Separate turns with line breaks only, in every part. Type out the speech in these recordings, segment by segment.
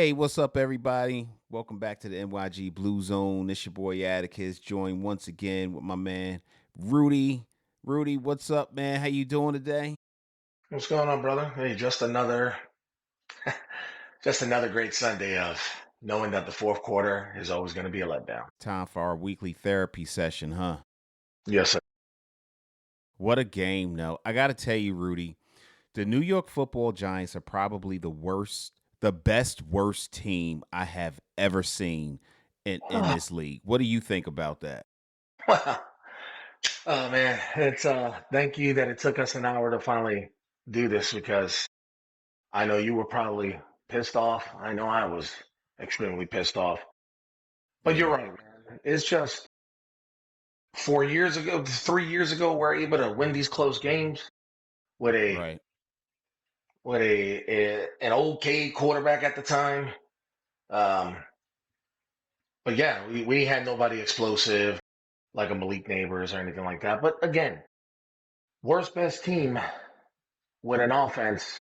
Hey, what's up, everybody? Welcome back to the NYG Blue Zone. This your boy Atticus, joined once again with my man Rudy. Rudy, what's up, man? How you doing today?
What's going on, brother? Hey, just another great Sunday of knowing that the fourth quarter is always going to be a letdown.
Time for our weekly therapy session, huh?
Yes, sir.
What a game, though. I got to tell you, Rudy, the New York Football Giants are probably the best worst team I have ever seen in this league. What do you think about that?
Wow. Oh man, it's thank you that it took us an hour to finally do this because I know you were probably pissed off. I know I was extremely pissed off. But you're
Yeah,
right, man. It's just 4 years ago, 3 years ago, we're able to win these close games with a
right.
an okay quarterback at the time. Um, But yeah, we had nobody explosive like a Malik Neighbors or anything like that. But again, worst best team with an offense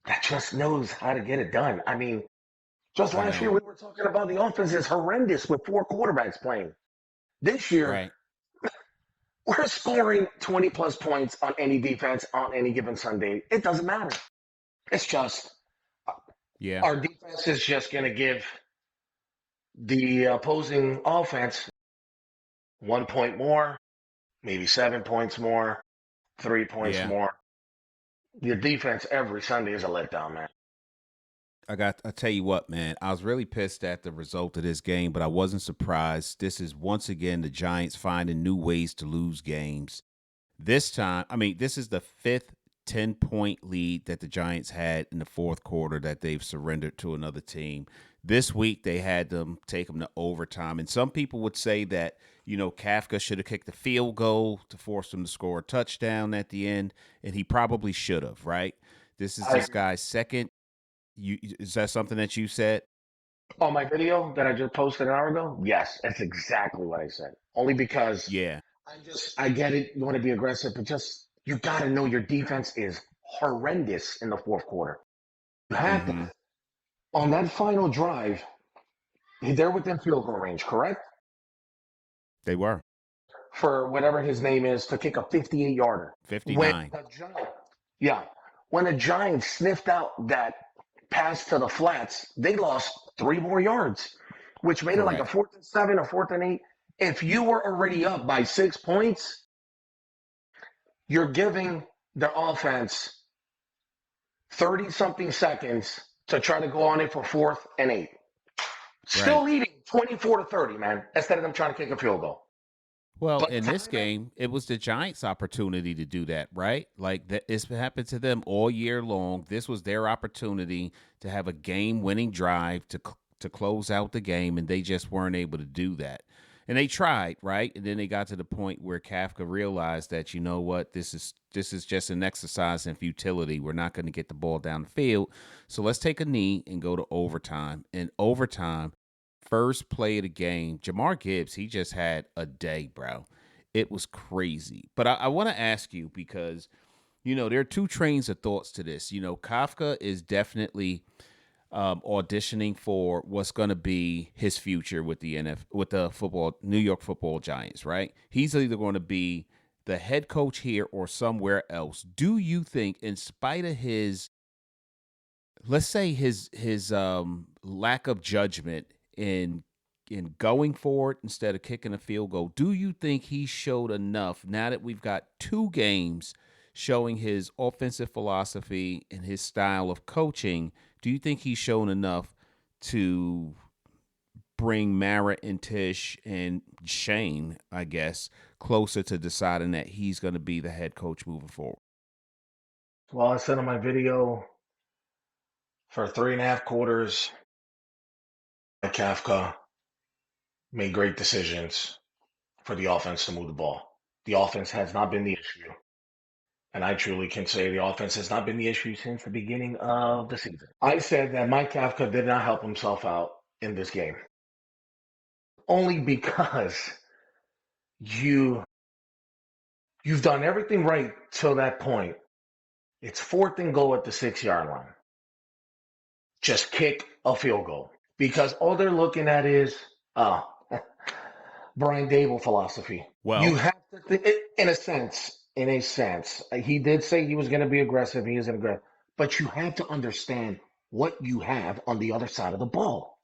that just knows how to get it done. I mean, just
I
last year
know.
we were talking about the offense is horrendous with four quarterbacks playing. This year,
Right.
we're scoring 20 plus points on any defense on any given Sunday. It doesn't matter. It's just
Yeah.
our defense is just going to give the opposing offense 1 point more, maybe 7 points more, 3 points
Yeah.
more. Your defense every Sunday is a letdown, man.
I tell you what, man, I was really pissed at the result of this game, but I wasn't surprised. This is once again the Giants finding new ways to lose games. This time, I mean, this is the fifth 10-point lead that the Giants had in the fourth quarter that they've surrendered to another team. This week, they had them take them to overtime. And some people would say that, Kafka should have kicked the field goal to force them to score a touchdown at the end, and he probably should have, right? This is
I
this
agree.
guy's second. Is that something that you said?
On my video that I just posted an hour ago, yes, that's exactly what I said. Only because
Yeah.
I get it. You want to be aggressive, but just you got to know your defense is horrendous in the fourth quarter. You have to,
Mm-hmm.
on that final drive, they're within field goal range, correct?
They were
For whatever his name is to kick a 58 yarder. When
59.
the Giant, yeah, when the Giants sniffed out that pass to the flats, they lost 3 more yards, which made it like a
Correct.
4th and 7 or 4th and 8. If you were already up by 6 points, you're giving the offense 30 something seconds to try to go on it for 4th and 8. Still
Right.
leading 24-30, man, instead of them trying to kick a field goal.
Well,
But
in this game, it was the Giants' opportunity to do that, right? Like that, it's happened to them all year long. This was their opportunity to have a game-winning drive to close out the game, and they just weren't able to do that. And they tried, right? And then they got to the point where Kafka realized that you know what, this is just an exercise in futility. We're not going to get the ball down the field, so let's take a knee and go to overtime. In overtime, first play of the game, Jamar Gibbs, he just had a day, bro. It was crazy. But I want to ask you because, there are two trains of thoughts to this. Kafka is definitely auditioning for what's going to be his future with the with the New York Football Giants, right? He's either going to be the head coach here or somewhere else. Do you think, in spite of his, let's say his lack of judgment in going for it instead of kicking a field goal, do you think he showed enough now that we've got two games showing his offensive philosophy and his style of coaching? Do you think he's shown enough to bring Mara and Tish and Shane, I guess, closer to deciding that he's going to be the head coach moving forward?
well, I said on my video for 3.5 quarters, Kafka made great decisions for the offense to move the ball. The offense has not been the issue. And I truly can say the offense has not been the issue since the beginning of the season. I said that Mike Kafka did not help himself out in this game only because you you've done everything right till that point. It's 4th and goal at the 6 yard line. just kick a field goal because all they're looking at is uh, Brian Dable philosophy. You
Well,
have to, in a sense, he did say he was going to be aggressive. He is aggressive, but you have to understand what you have on the other side of the ball.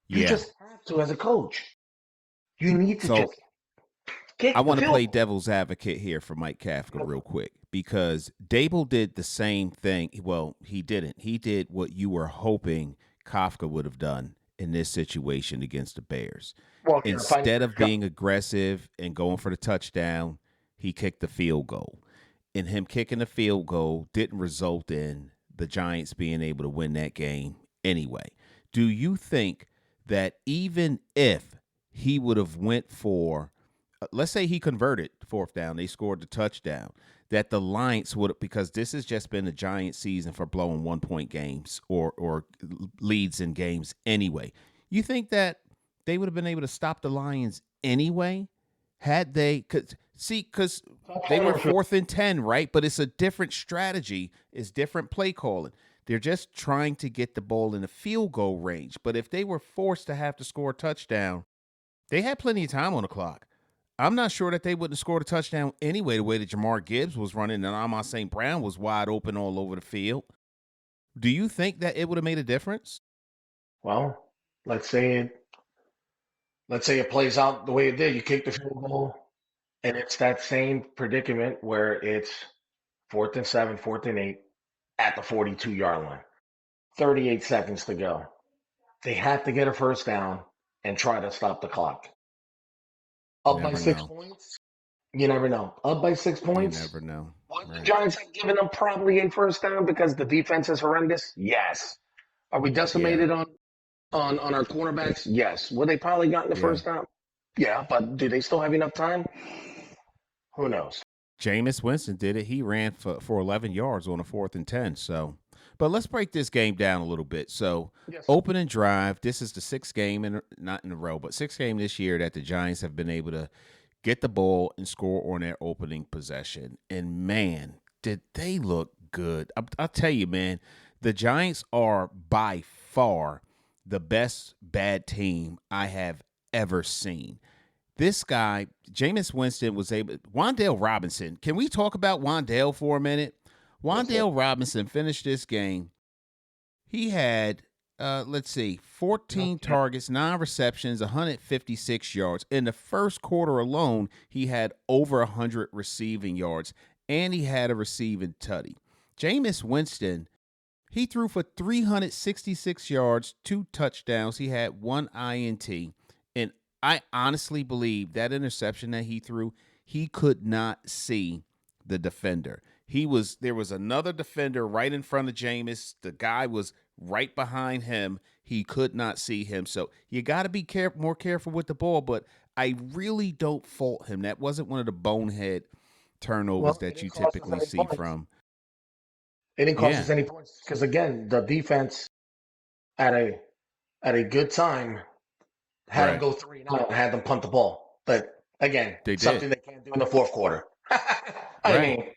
You
yeah.
just have to, as a coach, you need to
So
just
I
kick the
want to
field
play
goal.
devil's advocate here for Mike Kafka real quick because Dable did the same thing. Well, he didn't. He did what you were hoping Kafka would have done in this situation against the Bears.
Well, yeah, fighting
Instead
for his
of
job.
being aggressive and going for the touchdown, he kicked the field goal. And him kicking the field goal didn't result in the Giants being able to win that game anyway. Do you think that even if he would have went for let's say he converted fourth down, they scored the touchdown, that the Lions would because this has just been a giant season for blowing 1 point games or leads in games anyway. You think that they would have been able to stop the Lions anyway had they could see because they were
Touchdown.
4th and 10, right? But it's a different strategy, it's different play calling. They're just trying to get the ball in the field goal range. But if they were forced to have to score a touchdown, they had plenty of time on the clock. I'm not sure that they wouldn't have scored a touchdown anyway, the way that Jamar Gibbs was running and Amon St. Brown was wide open all over the field. Do you think that it would have made a difference?
Well, let's say it. Let's say it plays out the way it did. You kick the field goal, and it's that same predicament where it's 4th and 7, 4th and 8 at the 42-yard line. 38 seconds to go. They have to get a first down and try to stop the clock.
You
Up by
never
six
know.
points? You never know. Up by six
You
points?
never know.
Would the
Right.
Giants have given them probably a first down because the defense is horrendous? Yes. Are we
Yeah.
decimated on our cornerbacks? Yes. Would they probably gotten the
Yeah.
first down? Yeah, but do they still have enough time? Who knows?
Jameis Winston did it. He ran for 11 yards on a 4th and 10. So, but let's break this game down a little bit. So,
Yes.
opening drive. This is the sixth game not in a row, but sixth game this year that the Giants have been able to get the ball and score on their opening possession. And man, did they look good! I'll tell you, man, the Giants are by far the best bad team I have ever seen. This guy, Jameis Winston, was able. Wan'Dale Robinson. Can we talk about Wan'Dale for a minute?
Yes, sir.
Wan'Dale Robinson finished this game. He had, let's see, 14
Yep.
targets, 9 receptions, 156 yards. In the first quarter alone, he had over 100 receiving yards, and he had a receiving tutty. Jameis Winston, he threw for 366 yards, 2 touchdowns. He had 1 INT. And I honestly believe that interception that he threw, he could not see the defender. There was another defender right in front of Jameis. The guy was right behind him. He could not see him. So you got to be more careful with the ball. But I really don't fault him. That wasn't one of the bonehead turnovers
Well, it
that
didn't
you
cost us
typically
any
see
points.
from.
It didn't cost us
Yeah,
any points because again, the defense at a good time had them
right.
go 3-0 and had them punt the ball. But again,
They
something
did.
they can't do in the fourth quarter. I
Right.
mean,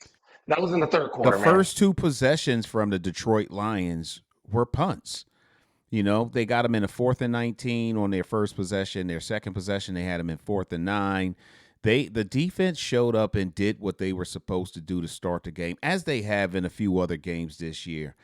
that was in the third
The
quarter, man.
first two possessions from the Detroit Lions were punts. You know, they got them in a 4th and 19 on their first possession. Their second possession, they had them in 4th and 9. The defense showed up and did what they were supposed to do to start the game, as they have in a few other games this year,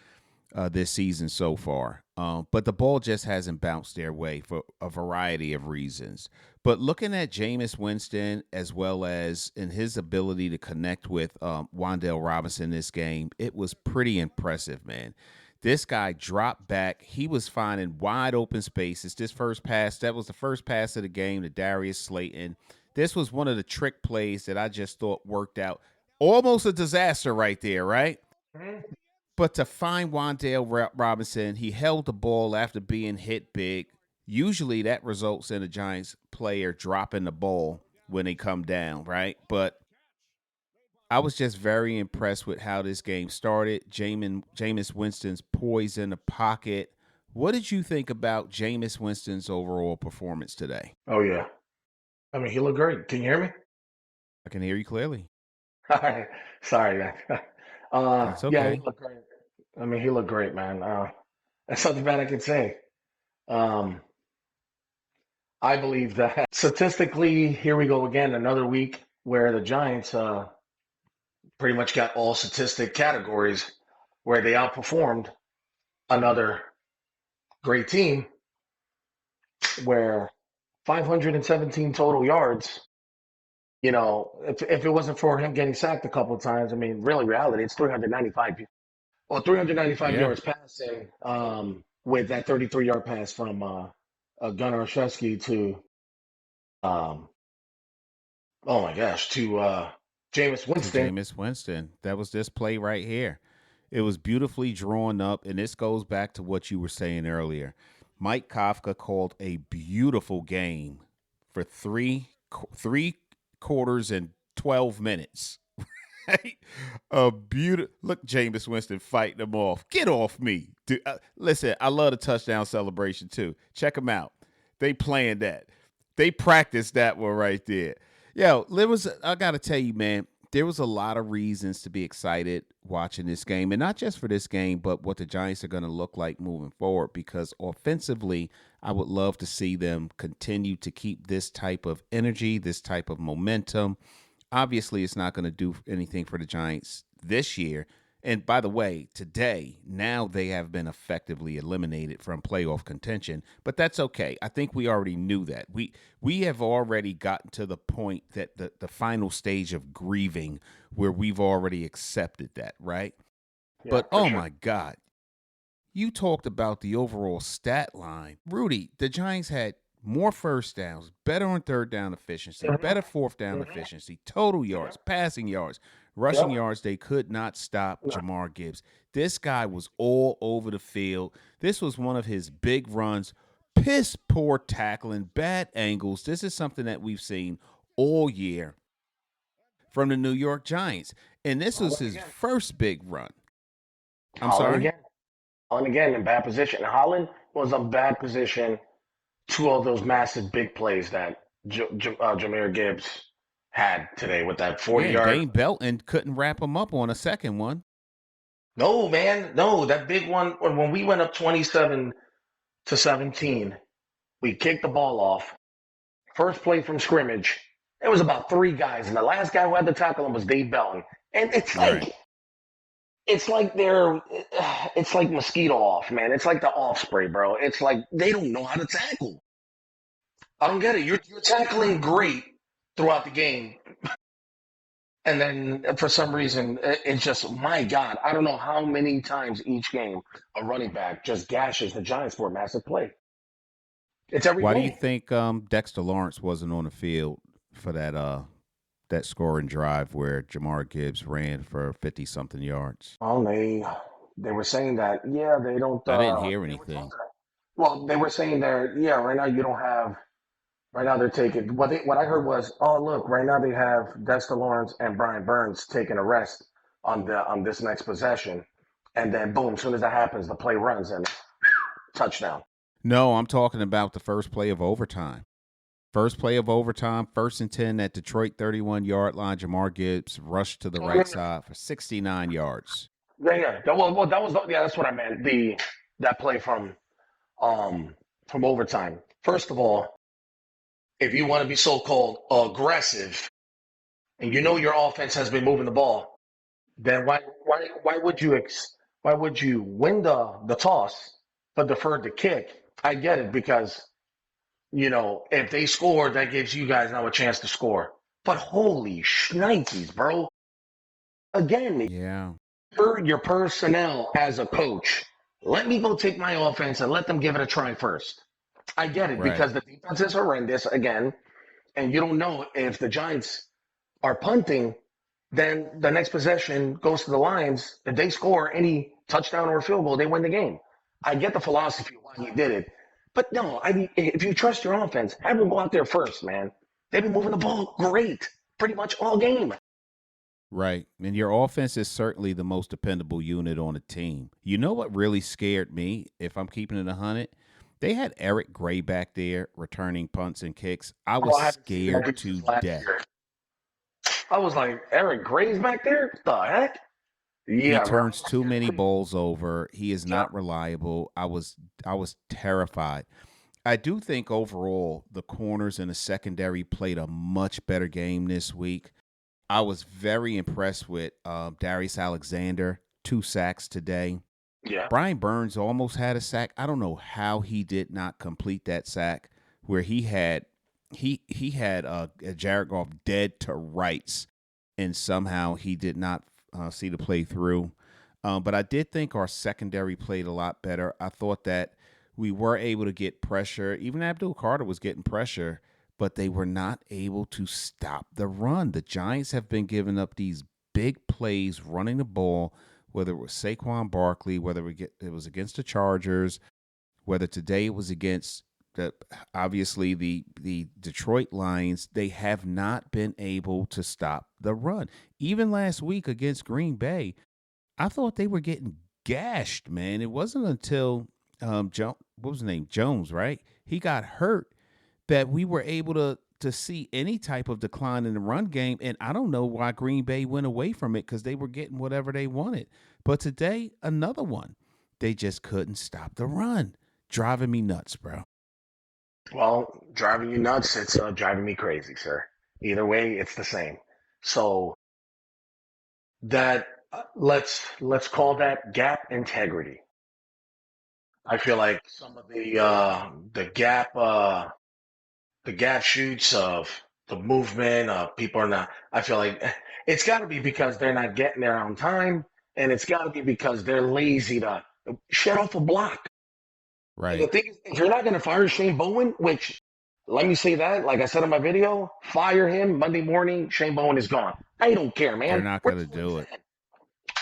this season so far. But the ball just hasn't bounced their way for a variety of reasons. But looking at Jameis Winston as well as in his ability to connect with Wan'Dale Robinson this game, it was pretty impressive, man. This guy dropped back. He was finding wide open spaces. This first pass, that was the first pass of the game to Darius Slayton. This was one of the trick plays that I just thought worked out. Almost a disaster right there, right?
Mhm.
But to find Wan'Dale Robinson, he held the ball after being hit big. Usually that results in a Giants player dropping the ball when they come down, right? But I was just very impressed with how this game started. Jameis Winston's poise in the pocket. What did you think about Jameis Winston's overall performance today?
Oh yeah. I mean, he looked great. Can you hear me?
I can hear you clearly.
Sorry, man.
That's
Yeah, he
okay.
looked great. I mean, he looked great, man. That's something bad I can say. Um, I believe that statistically, here we go again, another week where the Giants pretty much got all statistic categories where they outperformed another great team where 517 total yards. If it wasn't for him getting sacked a couple of times, I mean, really, reality, it's 395. Well, 395
Yeah.
yards passing with that 33-yard pass from Gunnar Olszewski to, um, oh my gosh, to Jameis
To
Winston.
Jameis Winston. That was this play right here. It was beautifully drawn up, and this goes back to what you were saying earlier. Mike Kafka called a beautiful game for three quarters and 12 minutes. Right? A beautiful look, Jameis Winston fighting them off. Get off me. Dude, listen, I love the touchdown celebration too. Check them out. They playing that. They practiced that one right there. Yo, I gotta tell you, man, there was a lot of reasons to be excited watching this game. And not just for this game, but what the Giants are gonna look like moving forward. Because offensively, I would love to see them continue to keep this type of energy, this type of momentum. Obviously, it's not going to do anything for the Giants this year. And by the way, today, now they have been effectively eliminated from playoff contention, but that's okay. I think we already knew that. We have already gotten to the point that the final stage of grieving where we've already accepted that, right?
Yeah,
But
for
oh
sure.
my God, you talked about the overall stat line. Rudy, the Giants had more first downs, better on third down efficiency,
Hmm.
better fourth down
Hmm.
efficiency, total
Hmm.
yards, passing yards, rushing
Yep.
yards. They could not stop
No.
Jamar Gibbs. This guy was all over the field. This was one of his big runs. Piss poor tackling, bad angles. This is something that we've seen all year from the New York Giants. And this was
Holland
his
again.
first big run. I'm
Holland
sorry?
again. Holland again in bad position. Holland was a bad position. Two of those massive big plays that Jameer Gibbs had today with that
Yeah,
40
and
yard.
Dane Belton couldn't wrap him up on a second one.
No, man. No, that big one when we went up 27 to 17, we kicked the ball off. First play from scrimmage. There was about three guys, and the last guy who had to tackle him was Dave Belton. And
Right.
it's like they're it's like mosquito off, man. It's like the off spray, bro. It's like they don't know how to tackle. I don't get it. You're tackling great throughout the game, and then for some reason it's just my God. I don't know how many times each game a running back just gashes the Giants for a massive play. It's every
Why do you
play.
think Dexter Lawrence wasn't on the field for that scoring drive where Jamar Gibbs ran for 50 something yards?
Well, they were saying that yeah they don't
I didn't hear
they were talking.
anything.
Well, they were saying that yeah right now you don't have. Right now they're taking what I heard was, oh look, right now they have Dexter Lawrence and Brian Burns taking a rest on this next possession, and then boom, as soon as that happens, the play runs and touchdown.
No, I'm talking about the first play of overtime. First play of overtime, 1st and 10 at Detroit 31-yard line. Jamar Gibbs rushed to the
Oh, yeah,
right side for 69 yards.
yeah, yeah. Well, that was yeah, that's what I meant. The that play um from overtime. First of all, if you want to be so-called aggressive and you know your offense has been moving the ball, then why would you win the toss but defer the kick? I get it because if they score, that gives you guys now a chance to score. But holy shnikes, bro! Again,
Yeah.
for your personnel as a coach, let me go take my offense and let them give it a try first. I get it
Right.
because the defense is horrendous again, and you don't know if the Giants are punting, then the next possession goes to the Lions. If they score any touchdown or field goal, they win the game. I get the philosophy of why he did it. But no, I mean, if you trust your offense, have them go out there first, man. They've been moving the ball great pretty much all game.
Right. And your offense is certainly the most dependable unit on the team. You know what really scared me, if I'm keeping it 100? They had Eric Gray back there returning punts and kicks. I
Oh,
was
I haven't seen that
scared
dude
to
since last
death.
year. I was like, Eric Gray's back there? What the heck?
He
Yeah, running
turns
back
too
is
many
crazy.
balls over. He is
Yeah,
not reliable. I was terrified. I do think overall the corners and the secondary played a much better game this week. I was very impressed with Darius Alexander, 2 sacks today.
yeah,
Brian Burns almost had a sack. I don't know how he did not complete that sack where he had Jared Goff dead to rights, and somehow he did not see the play through. But I did think our secondary played a lot better. I thought that we were able to get pressure. Even Abdul Carter was getting pressure, but they were not able to stop the run. The Giants have been giving up these big plays running the ball, whether it was Saquon Barkley, whether it was against the Chargers, whether today it was against the obviously the Detroit Lions. They have not been able to stop the run. Even last week against Green Bay, I thought they were getting gashed, man. It wasn't until what was his name? Jones, right? He got hurt that we were able to see any type of decline in the run game. And I don't know why Green Bay went away from it because they were getting whatever they wanted. But today, another one. They just couldn't stop the run. Driving me nuts, bro.
well, driving you nuts, it's driving me crazy, sir. Either way, it's the same. So that let's call that gap integrity. I feel like some of the gap shoots of the movement of people are not. I feel like it's got to be because they're not getting there on time, and it's got to be because they're lazy to shut off a block. And the
Right.
thing is, if you're not going to fire Shane Bowen, which let me say that, like I said in my video, fire him Monday morning. Shane Bowen is gone. I don't care,
They're
man.
not
We're
going to
two and
do it.
ten.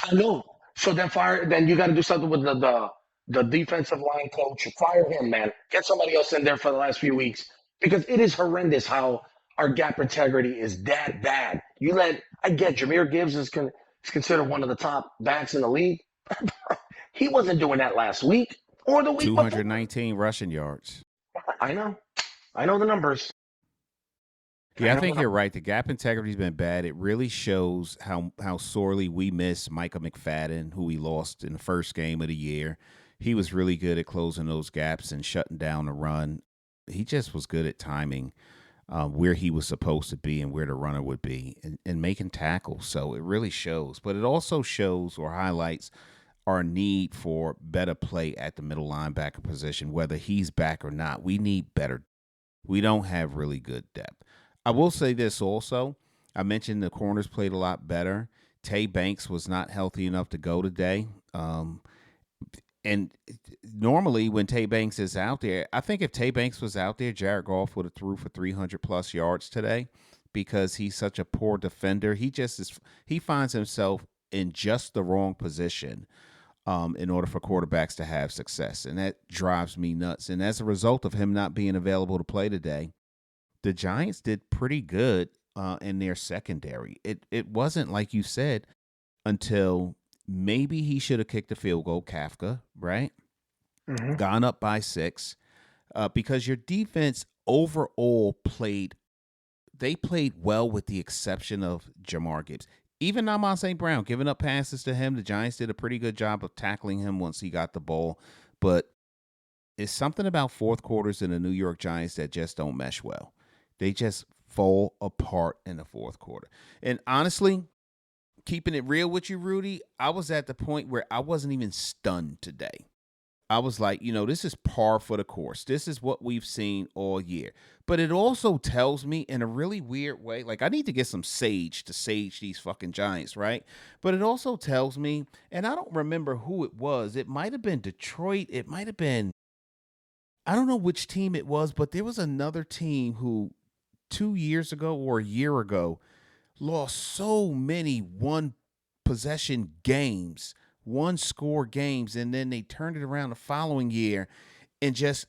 I know. So then fire. Then you got to do something with the defensive line coach. Fire him, man. Get somebody else in there for the last few weeks because it is horrendous how our gap integrity is that bad. You let I get Jameer Gibbs is considered one of the top backs in the league. He wasn't doing that last week or the week before.
219 rushing yards.
I know. I know the numbers.
Yeah,
I
I
know the
think you're
numbers.
right. The gap integrity's been bad. It really shows how sorely we miss Micah McFadden, who we lost in the first game of the year. He was really good at closing those gaps and shutting down the run. He just was good at timing where he was supposed to be and where the runner would be and making tackles. So it really shows. But it also shows or highlights our need for better play at the middle linebacker position, whether he's back or not. We need better. We don't have really good depth. I will say this also. I mentioned the corners played a lot better. Tay Banks was not healthy enough to go today. And normally when Tay Banks is out there, I think if Tay Banks was out there, Jared Goff would have threw for 300 plus yards today because he's such a poor defender. He finds himself in just the wrong position in order for quarterbacks to have success. And that drives me nuts. And as a result of him not being available to play today, the Giants did pretty good in their secondary. It wasn't like you said until maybe he should have kicked the field goal, Kafka, right?
Hmm.
Gone up by 6 because your defense overall played. They played well with the exception of Jamar Gibbs. Even Amon St. Brown giving up passes to him, the Giants did a pretty good job of tackling him once he got the ball. But it's something about fourth quarters in the New York Giants that just don't mesh well. They just fall apart in the fourth quarter. And honestly, keeping it real with you, Rudy, I was at the point where I wasn't even stunned today. I was like, this is par for the course. This is what we've seen all year. But it also tells me in a really weird way, like I need to get some sage to sage these fucking Giants, right? But it also tells me, and I don't remember who it was. It might have been Detroit. It might have been, I don't know which team it was, but there was another team who 2 years ago or a year ago lost so many one possession games, one score games, and then they turned it around the following year and just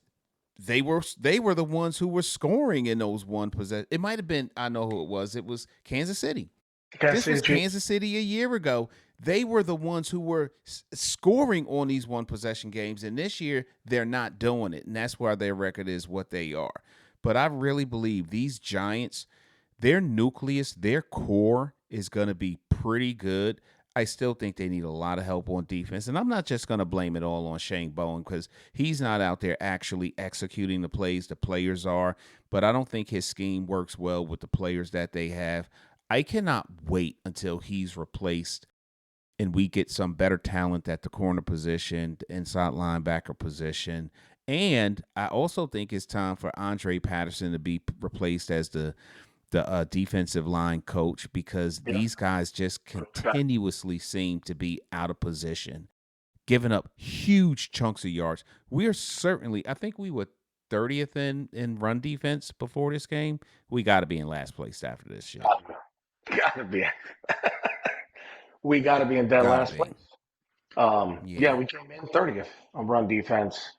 they were the ones who were scoring in those one possession. It might have been, I know who it was. It was Kansas City.
Kansas
This was
City Chiefs.
Kansas City a year ago. They were the ones who were scoring on these one possession games, and this year they're not doing it, and that's why their record is what they are. But I really believe these Giants, their nucleus, their core is going to be pretty good. I still think they need a lot of help on defense. And I'm not just going to blame it all on Shane Bowen because he's not out there actually executing the plays. The players are. But I don't think his scheme works well with the players that they have. I cannot wait until he's replaced and we get some better talent at the corner position, the inside linebacker position. And I also think it's time for Andre Patterson to be replaced as the defensive line coach because
Yeah.
these guys just continuously seem to be out of position, giving up huge chunks of yards. We are certainly, I think we were 30th in run defense before this game. We got to be in last place after this shit.
Gotta be. We gotta be in dead
Got to
last
be.
place. Yeah,
Yeah.
we came in 30th on run defense.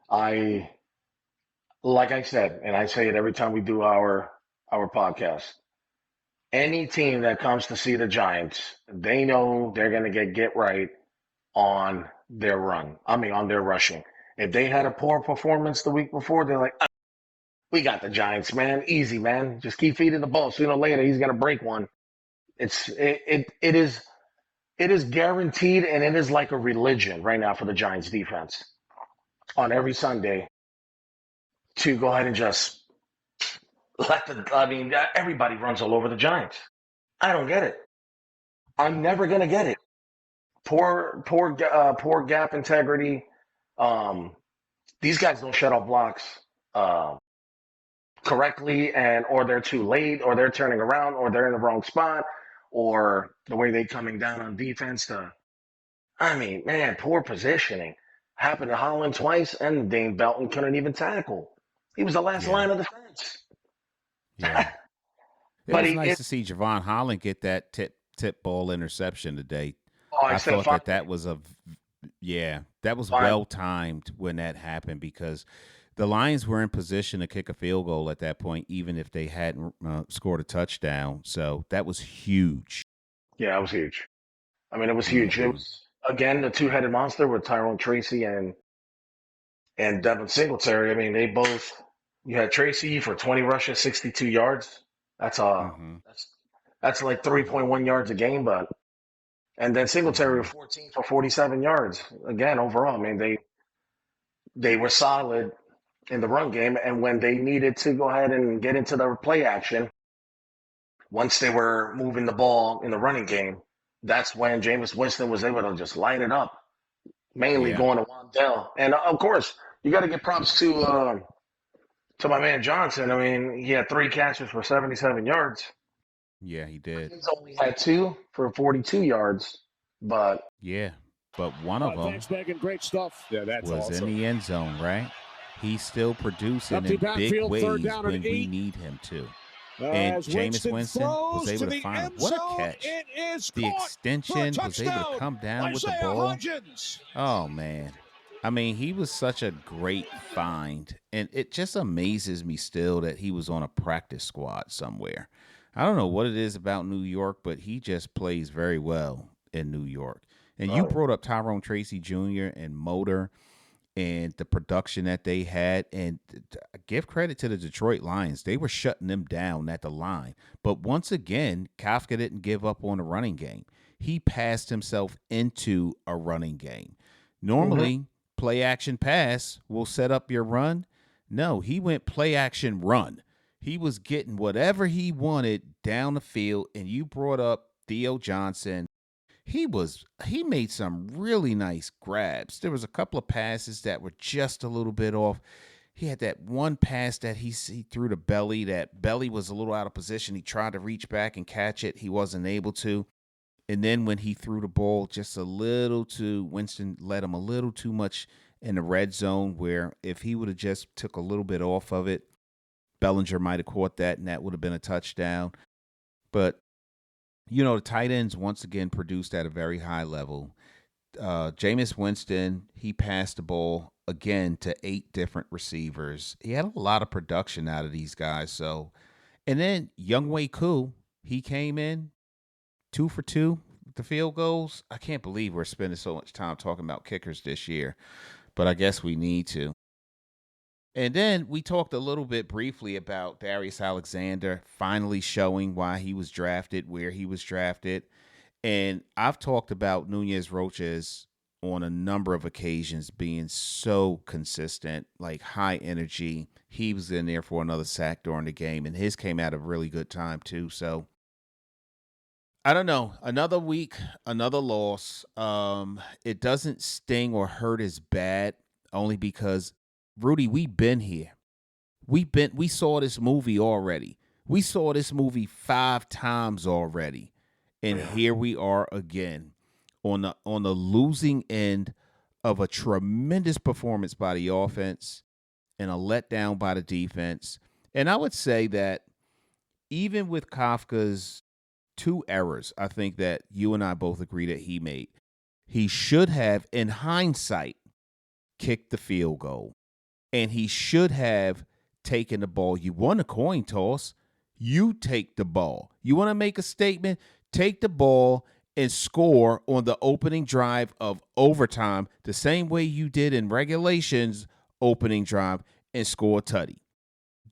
I, like I said, and I say it every time we do our podcast. Any team that comes to see the Giants, they know they're gonna get right on their run. I mean, on their rushing. If they had a poor performance the week before, they're like, we got the Giants, man. Easy, man. Just keep feeding the ball. Sooner or later, he's gonna break one. It is guaranteed, and it is like a religion right now for the Giants defense on every Sunday to go ahead and just I mean, everybody runs all over the Giants. I don't get it. I'm never gonna get it. Poor gap integrity. Um, these guys don't shut off blocks uh, correctly, and or they're too late, or they're turning around, or they're in the wrong spot, or the way they coming down on defense. I mean, man, poor positioning happened to Holland twice, and Dane Belton couldn't even tackle. He was the last
Yeah.
line of defense.
Yeah. It
But
was
he,
nice to see Javon Holland get that tip ball interception today.
I
I
said
thought
fine,
that was that was
fine.
well timed when that happened because the Lions were in position to kick a field goal at that point, even if they hadn't scored a touchdown. So that was huge.
Yeah, it was huge. I mean, it was huge. It
Hmm.
was again the two-headed monster with Tyrone Tracy and Devin Singletary. I mean, they both. You had Tracy for 20 rushes, 62 yards. That's
Hmm.
that's that's like 3.1 yards a game, but and then Singletary
Hmm.
with 14 for 47 yards. Again, overall, I mean, they were solid in the run game, and when they needed to go ahead and get into the play action, once they were moving the ball in the running game, that's when Jameis Winston was able to just light it up, mainly
Yeah.
going to Wandell. And of course, you got to give props to my man Johnson. I mean, he had 3 catches for 77 yards.
Yeah, he did.
He's only had 2 for 42 yards, but
Yeah. But one of them
Thanks, Megan. Great stuff. Yeah, that's
was in
awesome.
the end zone, right? He's still producing
Empty
in big
backfield, third
ways
down
when
and
we
8.
need him to. And
As
Jameis Winston was
throws
able
to
to
the
find him.
end
What a
zone.
catch.
It is
The
caught for a
extension was able to
touchdown.
come down with the
Isaiah
ball.
Hodgins.
Oh, man. I mean, he was such a great find. And it just amazes me still that he was on a practice squad somewhere. I don't know what it is about New York, but he just plays very well in New York. And you brought up Tyrone Tracy Jr. and Motor and the production that they had. And give credit to the Detroit Lions. They were shutting them down at the line. But once again, Kafka didn't give up on the running game. He passed himself into a running game. Normally, play action pass will set up your run. No, he went play action run. He was getting whatever he wanted down the field. And you brought up Theo Johnson. He made some really nice grabs. There was a couple of passes that were just a little bit off. He had that one pass that he threw to Belly. That Belly was a little out of position. He tried to reach back and catch it. He wasn't able to. And then when he threw the ball just a little too, Winston led him a little too much in the red zone where if he would have just took a little bit off of it, Bellinger might have caught that and that would have been a touchdown. But the tight ends once again produced at a very high level. Jameis Winston, he passed the ball again to 8 different receivers. He had a lot of production out of these guys. So, and then Younghoe Koo, he came in 2 for 2 with the field goals. I can't believe we're spending so much time talking about kickers this year, but I guess we need to. And then we talked a little bit briefly about Darius Alexander finally showing why he was drafted, where he was drafted. And I've talked about Nunez Roches on a number of occasions being so consistent, like high energy. He was in there for another sack during the game, and his came at a really good time too. So I don't know. Another week, another loss. It doesn't sting or hurt as bad, only because Rudy, we've been here. We saw this movie already. We saw this movie 5 times already. And
Yeah.
here we are again on the losing end of a tremendous performance by the offense and a letdown by the defense. And I would say that even with Kafka's 2 errors, I think that you and I both agree that he made, he should have, in hindsight, kicked the field goal. And he should have taken the ball. You won a coin toss. You take the ball. You want to make a statement? Take the ball and score on the opening drive of overtime the same way you did in regulations opening drive and score a tutty.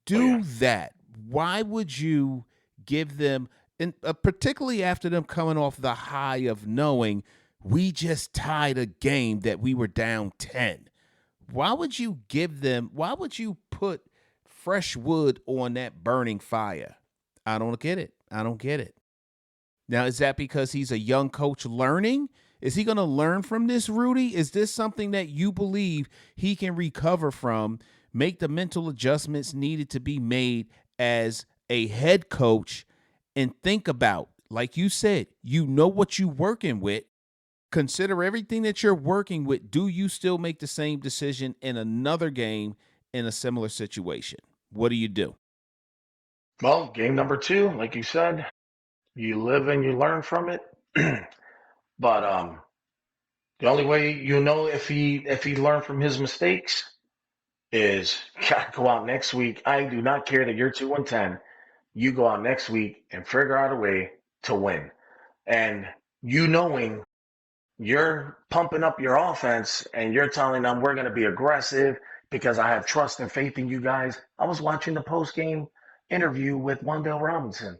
Do that. Why would you give them, and particularly after them coming off the high of knowing we just tied a game that we were down 10? Why would you give them, why would you put fresh wood on that burning fire? I don't get it. I don't get it. Now, is that because he's a young coach learning? Is he going to learn from this, Rudy? Is this something that you believe he can recover from, make the mental adjustments needed to be made as a head coach, and think about, like you said, you know what you're working with. Consider everything that you're working with. Do you still make the same decision in another game in a similar situation? What do you do?
Well, game number 2, like you said, you live and you learn from it. But the only way you know if he learned from his mistakes is gotta go out next week. I do not care that you're 2-10. You go out next week and figure out a way to win. And you knowing you're pumping up your offense and you're telling them we're going to be aggressive because I have trust and faith in you guys. I was watching the post game interview with Wandale Robinson,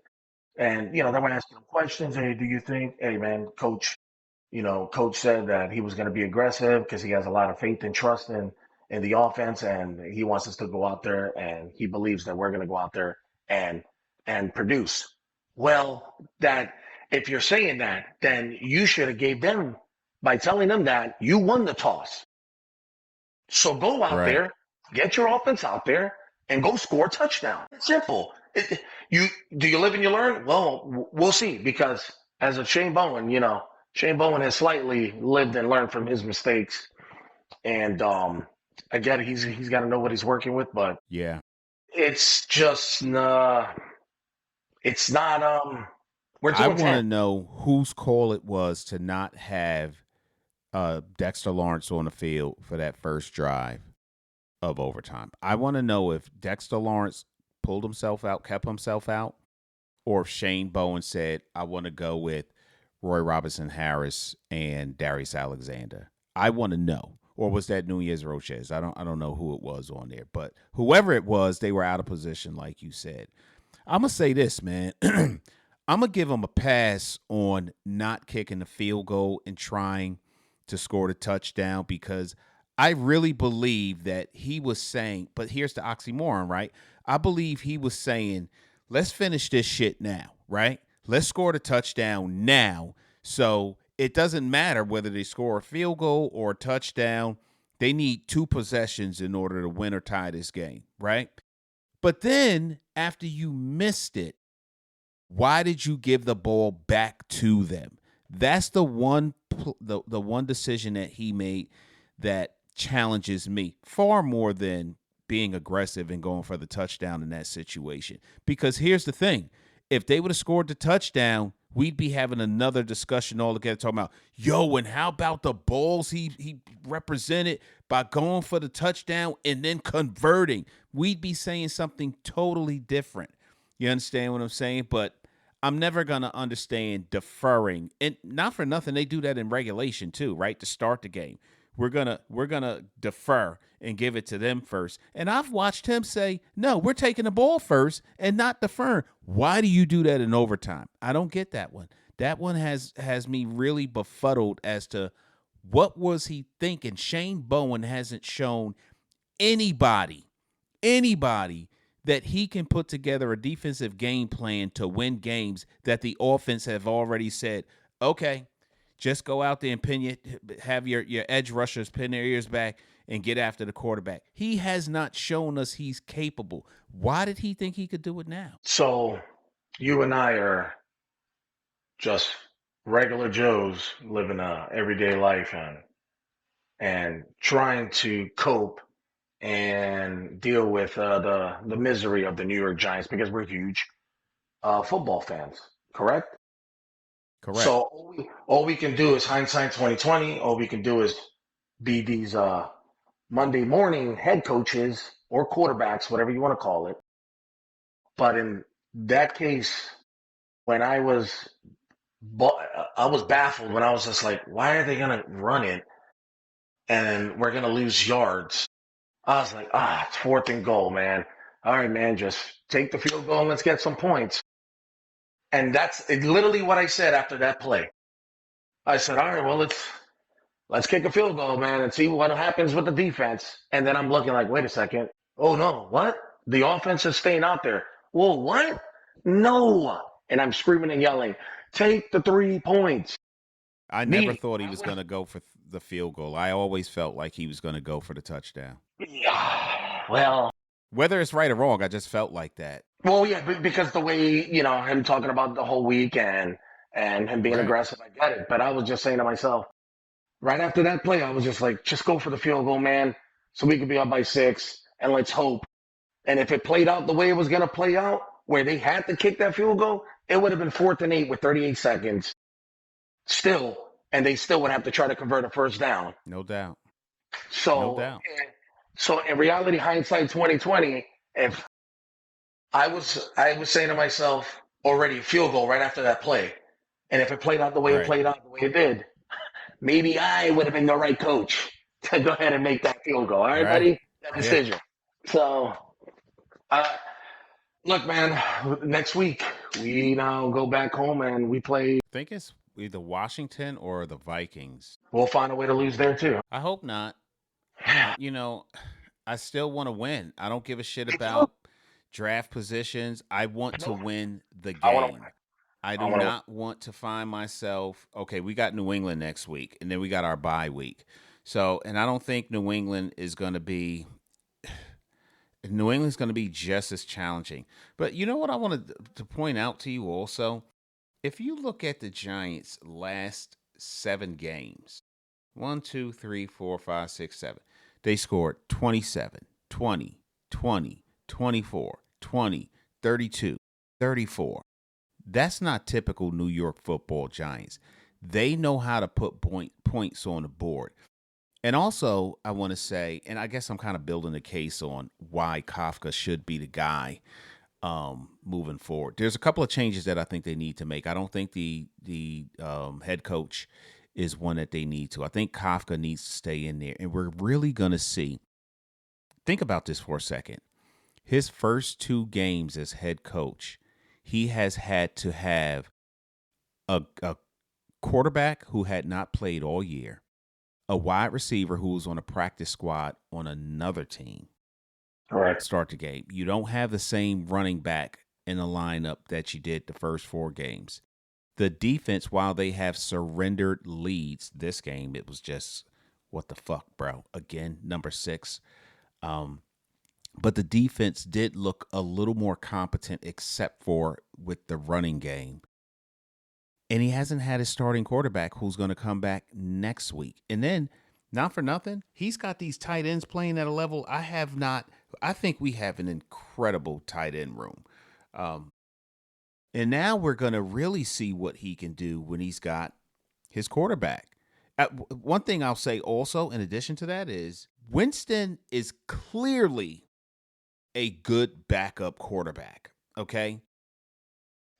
and they were asking him questions. Hey, do you think? Hey, man, coach said that he was going to be aggressive because he has a lot of faith and trust in the offense, and he wants us to go out there, and he believes that we're going to go out there and produce. Well, that if you're saying that, then you should have gave them by telling them that you won the toss. So go out
Right.
there, get your offense out there, and go score a touchdown. It's simple. You do you live and you learn? Well, we'll see, because as a Shane Bowen, Shane Bowen has slightly lived and learned from his mistakes, and I get it, he's got to know what he's working with, but
Yeah.
it's just it's not we're
I
two and
want to
ten.
know whose call it was to not have Dexter Lawrence on the field for that first drive of overtime. I want to know if Dexter Lawrence pulled himself out, kept himself out, or if Shane Bowen said, I want to go with Roy Robinson Harris and Darius Alexander. I want to know. Or was that Nunez Roches? I don't know who it was on there, but whoever it was, they were out of position, like you said. I'm gonna say this, man. I'm gonna give him a pass on not kicking the field goal and trying to score the touchdown, because I really believe that he was saying, but here's the oxymoron, right? I believe he was saying, let's finish this shit now, right? Let's score the touchdown now. So it doesn't matter whether they score a field goal or a touchdown. They need 2 possessions in order to win or tie this game, right? But then after you missed it, why did you give the ball back to them? That's the one decision that he made that challenges me far more than being aggressive and going for the touchdown in that situation. Because here's the thing. If they would have scored the touchdown, we'd be having another discussion altogether talking about, and how about the balls he represented by going for the touchdown and then converting? We'd be saying something totally different. You understand what I'm saying? But I'm never going to understand deferring. And not for nothing, they do that in regulation too, right? To start the game. We're gonna defer and give it to them first. And I've watched him say, no, we're taking the ball first and not deferring. Why do you do that in overtime? I don't get that one. That one has me really befuddled as to what was he thinking. Shane Bowen hasn't shown anybody that he can put together a defensive game plan to win games that the offense have already said, okay, just go out there and have your edge rushers pin their ears back and get after the quarterback. He has not shown us he's capable. Why did he think he could do it now?
So you and I are just regular Joes living a everyday life and trying to cope and deal with the misery of the New York Giants because we're huge football fans, correct?
Correct.
So all we can do is hindsight 2020. All we can do is be these Monday morning head coaches or quarterbacks, whatever you want to call it. But in that case, when I was baffled when I was just like, why are they gonna run it and we're gonna lose yards? I was like, it's 4th and goal, man. All right, man, just take the field goal and let's get some points. And that's literally what I said after that play. I said, all right, well, let's kick a field goal, man, and see what happens with the defense. And then I'm looking like, wait a second. Oh no, what? The offense is staying out there. Well, what? No. And I'm screaming and yelling, take the 3 points.
I never thought he was going to go for the field goal. I always felt like he was going to go for the touchdown.
Yeah, well,
whether it's right or wrong, I just felt like that.
Well, yeah, because the way, him talking about the whole week and him being aggressive, I get it. But I was just saying to myself, right after that play, I was just like, just go for the field goal, man, so we could be up by 6, and let's hope. And if it played out the way it was going to play out, where they had to kick that field goal, it would have been 4th and 8 with 38 seconds still, and they still would have to try to convert a first down.
No doubt.
So,
no doubt.
So in reality, hindsight 2020, if I was saying to myself already, field goal right after that play. And if it played out the way it played out, the way it did, maybe I would have been the right coach to go ahead and make that field goal. All right, buddy? That decision. Yeah. So, look, man, next week we now go back home and we play.
I think it's either Washington or the Vikings.
We'll find a way to lose there, too.
I hope not. I still want to win. I don't give a shit about draft positions. I want to win the game. I do not want to find myself, okay, we got New England next week, and then we got our bye week. So, and I don't think New England's going to be just as challenging. But you know what I wanted to point out to you also? If you look at the Giants' last 7 games, 1, 2, 3, 4, 5, 6, 7, they scored 27, 20, 20, 24, 20, 32, 34. That's not typical New York football Giants. They know how to put points on the board. And also, I want to say, and I guess I'm kind of building a case on why Kafka should be the guy moving forward. There's a couple of changes that I think they need to make. I don't think the head coach is one that they need to. I think Kafka needs to stay in there. And we're really going to see. Think about this for a second. His first 2 games as head coach, he has had to have a quarterback who had not played all year, a wide receiver who was on a practice squad on another team.
Correct.
Start the game. You don't have the same running back in the lineup that you did the first 4 games. The defense, while they have surrendered leads this game, it was just, what the fuck, bro? Again, number 6. But the defense did look a little more competent except for with the running game. And he hasn't had his starting quarterback who's going to come back next week. And then, not for nothing, he's got these tight ends playing at a level I have not. I think we have an incredible tight end room. And now we're going to really see what he can do when he's got his quarterback. One thing I'll say also, in addition to that, is Winston is clearly a good backup quarterback, okay?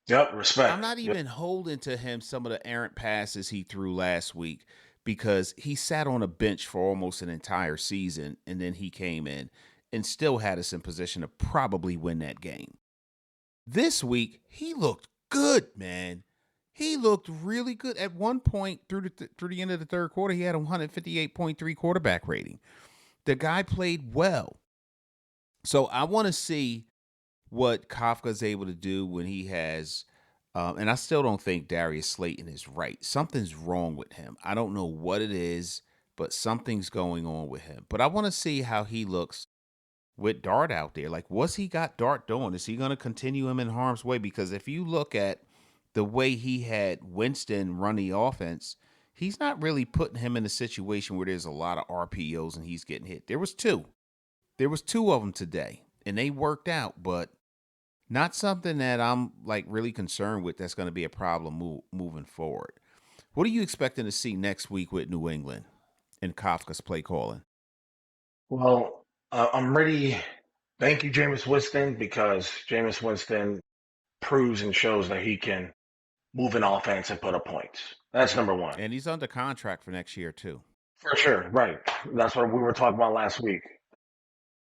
Yep, respect.
I'm not even holding to him some of the errant passes he threw last week because he sat on a bench for almost an entire season, and then he came in and still had us in position to probably win that game. This week, he looked good, man. He looked really good at one point through the end of the third quarter. He had a 158.3 quarterback rating. The guy played well. So I want to see what Kafka's able to do when he has, and I still don't think Darius Slayton is right. Something's wrong with him. I don't know what it is, but something's going on with him. But I want to see how he looks with Dart out there. Like, what's he got Dart doing? Is he going to continue him in harm's way? Because if you look at the way he had Winston run the offense, he's not really putting him in a situation where there's a lot of RPOs and he's getting hit. There was two. There was two of them today, and they worked out, but not something that I'm like really concerned with. That's going to be a problem moving forward. What are you expecting to see next week with New England and Kafka's play calling?
Well, I'm ready. Thank you, Jameis Winston, because Jameis Winston proves and shows that he can move an offense and put up points. That's number one.
And he's under contract for next year too.
For sure, right. That's what we were talking about last week.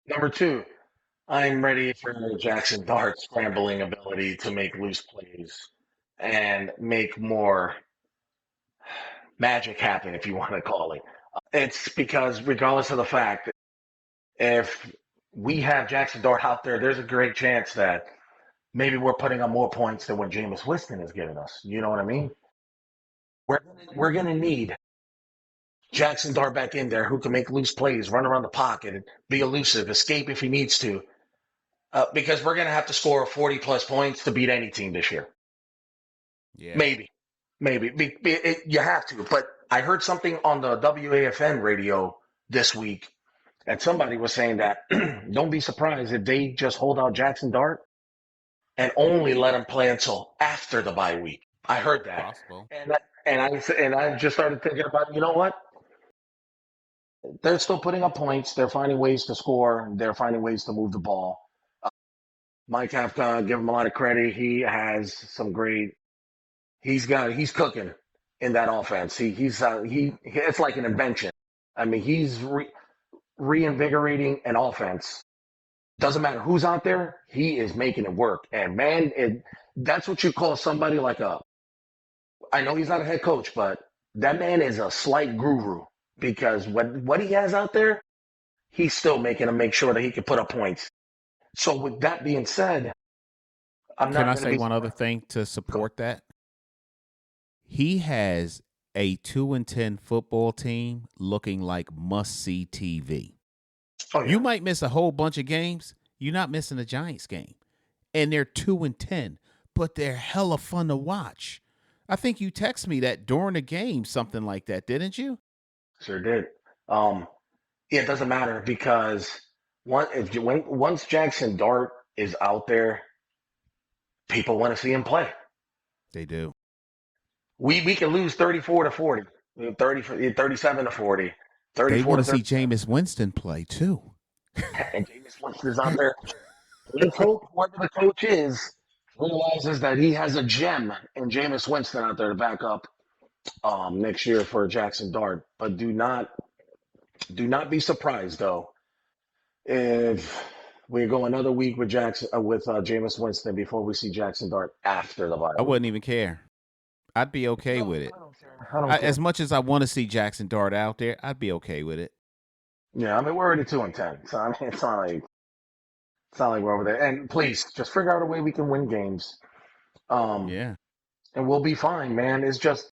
Number two, I'm ready for Jackson Dart's scrambling ability to make loose plays and make more magic happen, if you want to call it. It's because, regardless of the fact, if we have Jackson Dart out there, there's a great chance that maybe we're putting up more points than what Jameis Winston has given us. You know what I mean? We're going to need Jackson Dart back in there who can make loose plays, run around the pocket, and be elusive, escape if he needs to. Because we're going to have to score 40-plus points to beat any team this year.
Yeah.
Maybe. You have to. But I heard something on the WAFN radio this week, and somebody was saying that don't be surprised if they just hold out Jackson Dart and only let him play until after the bye week. I heard that.
Possible.
And I just started thinking about, you know what? They're still putting up points. They're finding ways to score. They're finding ways to move the ball. Mike Kafka, give him a lot of credit. He has some great. He's cooking in that offense. It's like an invention. I mean, he's reinvigorating an offense. Doesn't matter who's out there. He is making it work. And man, that's what you call somebody like I know he's not a head coach, but that man is a slight guru because what he has out there, he's still making him make sure that he can put up points. So with that being said,
Can I say one other thing to support that? He has a 2-10 football team looking like must-see TV.
Oh, yeah.
You might miss a whole bunch of games. You're not missing a Giants game. And they're 2-10, but they're hella fun to watch. I think you text me that during the game, something like that, didn't you?
Sure did. It doesn't matter because once Jackson Dart is out there, people want to see him play.
They do.
We can lose 34-40, 37-40.
They want to see Jameis Winston play too.
And Jameis Winston is out there. Let's hope whoever the coach is realizes that he has a gem in Jameis Winston out there to back up next year for Jackson Dart. But do not be surprised though if we go another week with Jameis Winston before we see Jackson Dart after the bye.
I wouldn't even care. I'd be okay with it.
I don't care.
As much as I want to see Jackson Dart out there, I'd be okay with it.
Yeah, I mean we're already 2-10, so I mean it's not like we're over there. And please, just figure out a way we can win games.
Yeah.
And we'll be fine, man. It's just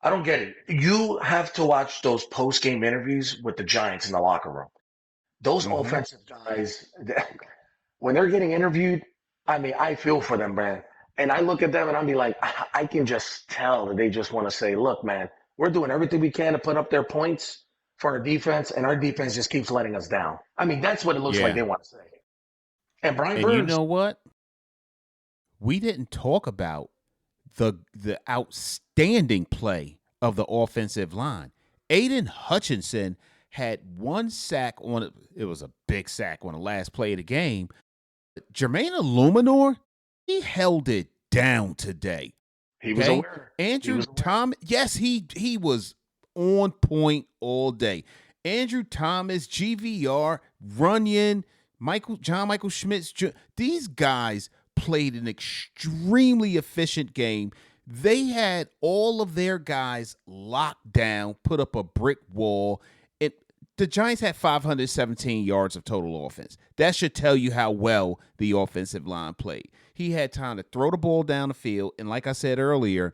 I don't get it. You have to watch those post-game interviews with the Giants in the locker room. Those offensive guys, when they're getting interviewed, I mean, I feel for them, man. And I look at them and I'll be like, I can just tell that they just want to say, look, man, we're doing everything we can to put up their points for our defense, and our defense just keeps letting us down. I mean, that's what it looks like they want to say. And Brian Burns.
You know what? We didn't talk about the outstanding play of the offensive line. Aiden Hutchinson had one sack it was a big sack on the last play of the game. Jermaine Illuminor, he held it down today.
He was aware.
Andrew Thomas, yes, he was on point all day. Andrew Thomas, GVR, Runyon, John Michael Schmitz, these guys played an extremely efficient game. They had all of their guys locked down, put up a brick wall. The Giants had 517 yards of total offense. That should tell you how well the offensive line played. He had time to throw the ball down the field, and like I said earlier,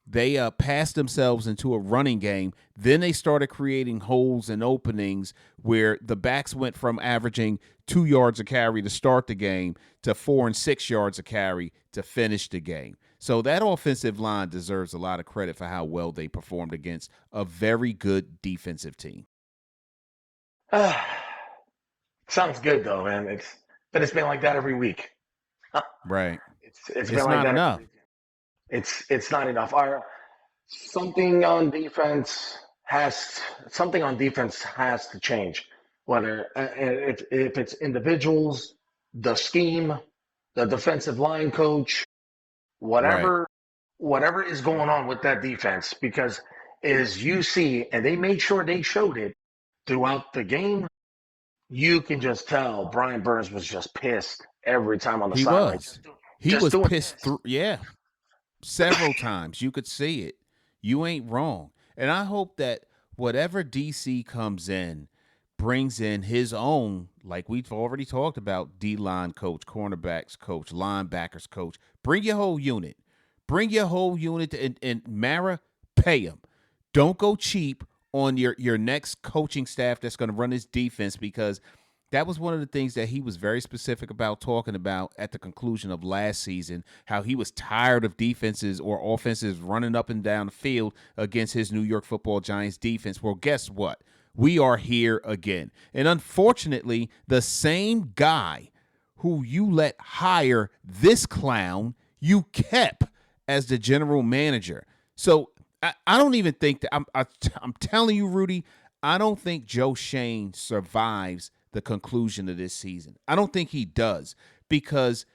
they passed themselves into a running game. Then they started creating holes and openings where the backs went from averaging 2 yards a carry to start the game to 4 and 6 yards a carry to finish the game. So that offensive line deserves a lot of credit for how well they performed against a very good defensive team.
Sounds good though, man. It's been like that every week.
Right.
It's been like
not
that
enough.
every week. It's not enough. Something on defense has to change. Whether if it's individuals, the scheme, the defensive line coach, whatever is going on with that defense, because as you see, and they made sure they showed it throughout the game, you can just tell Brian Burns was just pissed every time on the sideline.
He was pissed through, several times. You could see it. You ain't wrong. And I hope that whatever DC comes in brings in his own, like we've already talked about, D-line coach, cornerbacks coach, linebackers coach. Bring your whole unit. Bring your whole unit and Mara, pay him. Don't go cheap on your next coaching staff that's going to run this defense, because that was one of the things that he was very specific about talking about at the conclusion of last season, how he was tired of defenses or offenses running up and down the field against his New York Football Giants defense. Well, guess what? We are here again. And unfortunately, the same guy who you let hire this clown, you kept as the general manager. So I don't even think that I'm telling you, Rudy, I don't think Joe Shane survives the conclusion of this season. I don't think he does, because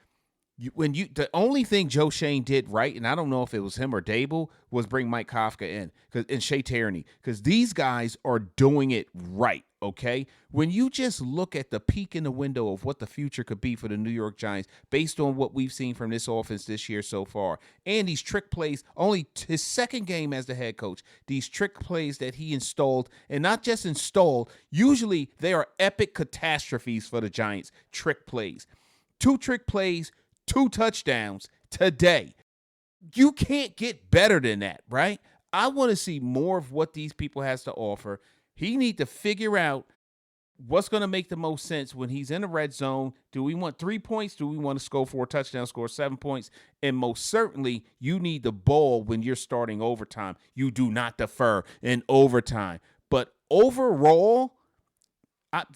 the only thing Joe Shane did right, and I don't know if it was him or Dable, was bring Mike Kafka in and Shea Tierney, because these guys are doing it right. Okay, when you just look at the peek in the window of what the future could be for the New York Giants based on what we've seen from this offense this year so far, and these trick plays, only his second game as the head coach, these trick plays that he installed, and not just installed, usually they are epic catastrophes for the Giants. Trick plays, 2 trick plays, 2 touchdowns today. You can't get better than that, right? I want to see more of what these people has to offer. He need to figure out what's going to make the most sense when he's in the red zone. Do we want 3 points? Do we want to score 4 touchdowns, score 7 points? And most certainly, you need the ball when you're starting overtime. You do not defer in overtime. But overall,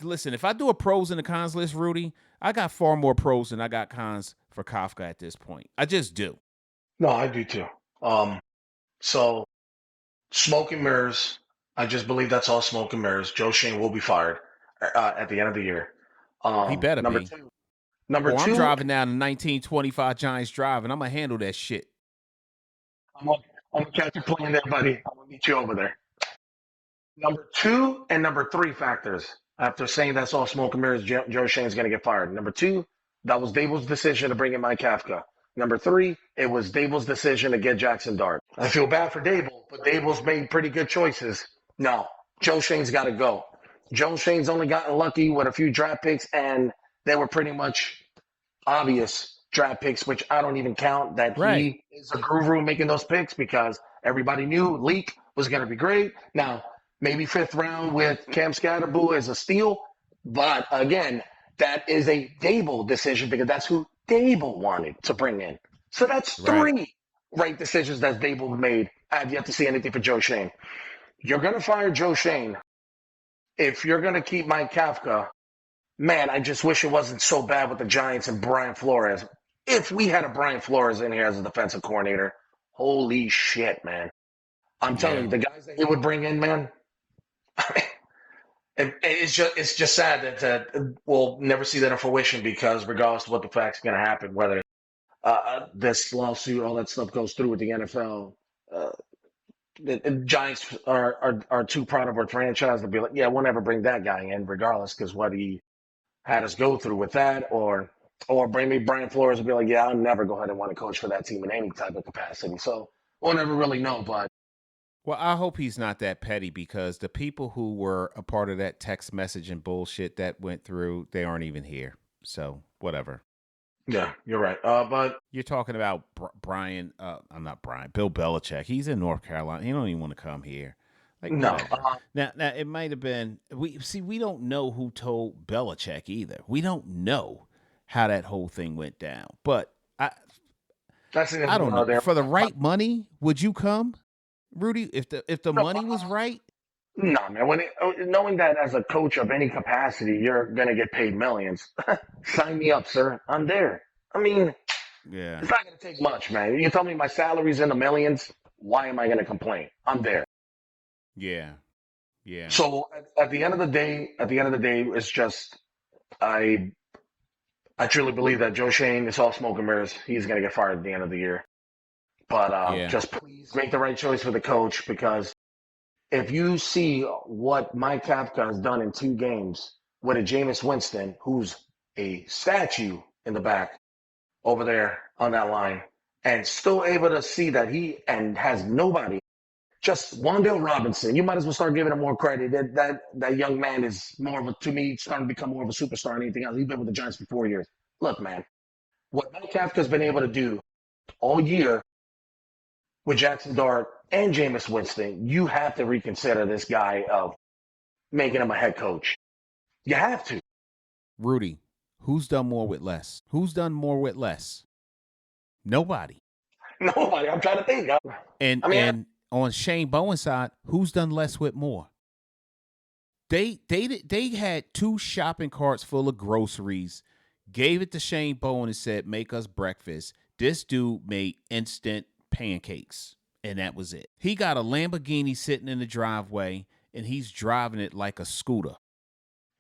listen, if I do a pros and a cons list, Rudy, I got far more pros than I got cons for Kafka at this point. I just do.
No, I do too. So smoke and mirrors. I just believe that's all smoke and mirrors. Joe Shane will be fired at the end of the year.
He better
number
be.
Two. Number two.
I'm driving down the 1925 Giants Drive, and I'm going to handle that shit.
I'm going to catch you playing there, buddy. I'm going to meet you over there. Number 2 and number 3 factors. After saying that's all smoke and mirrors, Joe Shane's going to get fired. Number 2, that was Dable's decision to bring in Mike Kafka. Number 3, it was Dable's decision to get Jackson Dart. I feel bad for Dable, but Dable's made pretty good choices. No, Joe Shane's got to go. Joe Shane's only gotten lucky with a few draft picks, and they were pretty much obvious draft picks, which I don't even count that he is a guru making those picks, because everybody knew Leak was going to be great. Now, maybe 5th round with Cam Scatterboo as a steal, but again, that is a Dable decision, because that's who Dable wanted to bring in. So that's 3 right decisions that Dable made. I have yet to see anything for Joe Shane. You're going to fire Joe Shane. If you're going to keep Mike Kafka, man, I just wish it wasn't so bad with the Giants and Brian Flores. If we had a Brian Flores in here as a defensive coordinator, holy shit, man. I'm telling you, the guys that he would bring in, man, it's just sad that we'll never see that in fruition, because regardless of what the fact's going to happen, whether this lawsuit, all that stuff goes through with the NFL, the Giants are too proud of our franchise to be like, yeah, we'll never bring that guy in, regardless, because what he had us go through with that, or bring me Brian Flores and be like, yeah, I'll never go ahead and want to coach for that team in any type of capacity. So we'll never really know. But
Well, I hope he's not that petty because the people who were a part of that text message and bullshit that went through, they aren't even here. So whatever.
yeah, you're right. But
You're talking about Brian. I'm not Brian. Bill Belichick. He's in North Carolina. He don't even want to come here. Like
no,
whatever. Now it might have been. We don't know who told Belichick either. We don't know how that whole thing went down. But
that's
I don't know.
there.
For the right money, would you come, Rudy? If the
No,
money was right.
no, man. Knowing that as a coach of any capacity, you're gonna get paid millions. Sign me up, sir. I'm there. I mean,
Yeah.
it's not gonna take much, man. You tell me my salary's in the millions. Why am I gonna complain? I'm there.
Yeah. Yeah.
So at the end of the day, it's just I I truly believe that Joe Shane is all smoke and mirrors. He's gonna get fired at the end of the year. But
Yeah.
just please make the right choice for the coach because if you see what Mike Kafka has done in 2 games with a Jameis Winston, who's a statue in the back over there on that line, and still able to see that he and has nobody, just Wan'Dale Robinson, you might as well start giving him more credit. That young man is more of a, to me, starting to become more of a superstar than anything else. He's been with the Giants for 4 years. Look, man, what Mike Kafka's been able to do all year with Jackson Dart and Jameis Winston, you have to reconsider this guy of making him a head coach. You have to.
Rudy, who's done more with less? Who's done more with less? Nobody.
Nobody. I'm trying to think.
And on Shane Bowen's side, who's done less with more? They had 2 shopping carts full of groceries, gave it to Shane Bowen and said, "Make us breakfast." This dude made instant pancakes, and that was it. He got a Lamborghini sitting in the driveway, and he's driving it like a scooter.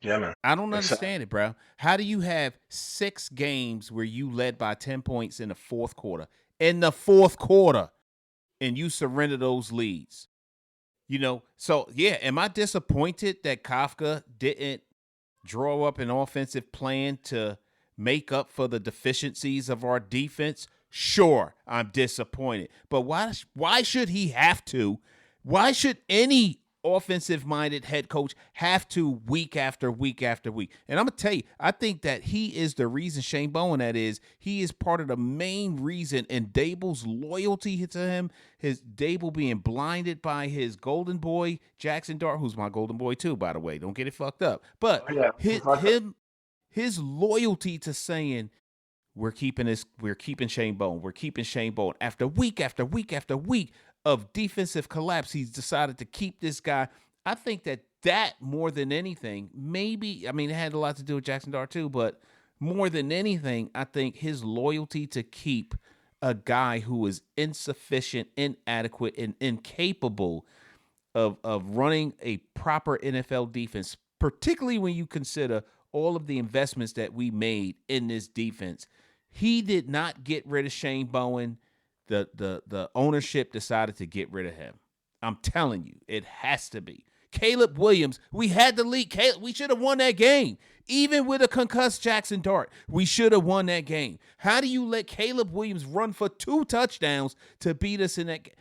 Yeah, man.
I don't understand it, bro. How do you have 6 games where you led by 10 points in the fourth quarter? In the fourth quarter, and you surrender those leads. So yeah, am I disappointed that Kafka didn't draw up an offensive plan to make up for the deficiencies of our defense? Sure, I'm disappointed. But why should he have to? Why should any offensive-minded head coach have to week after week after week? And I'm going to tell you, I think that he is the reason, Shane Bowen, that is, he is part of the main reason, and Dable's loyalty to him, his Dable being blinded by his golden boy, Jackson Dart, who's my golden boy too, by the way. Don't get it fucked up. But his loyalty to saying, we're keeping Shane Bowen. After week after week after week of defensive collapse, he's decided to keep this guy. I think that more than anything, maybe, I mean, it had a lot to do with Jackson Dart too, but more than anything, I think his loyalty to keep a guy who is insufficient, inadequate, and incapable of running a proper NFL defense, particularly when you consider all of the investments that we made in this defense. He did not get rid of Shane Bowen. The ownership decided to get rid of him. I'm telling you, it has to be. Caleb Williams, we had the lead. We should have won that game. Even with a concussed Jackson Dart, we should have won that game. How do you let Caleb Williams run for 2 touchdowns to beat us in that game?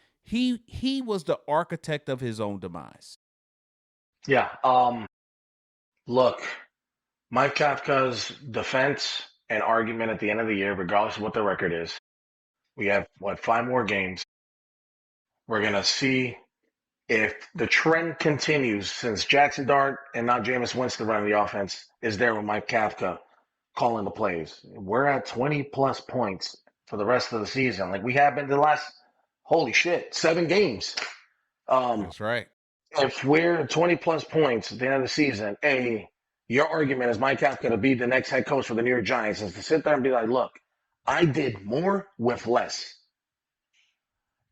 He was the architect of his own demise.
Yeah. Look, Mike Kafka's defense and argument at the end of the year, regardless of what the record is, we have, 5 more games. We're going to see if the trend continues since Jackson Dart and not Jameis Winston running the offense is there with Mike Kafka calling the plays. We're at 20-plus points for the rest of the season. Like we have been the last, holy shit, 7 games.
That's right.
If we're 20-plus points at the end of the season, your argument is Mike Kafka to be the next head coach for the New York Giants is to sit there and be like, look, I did more with less.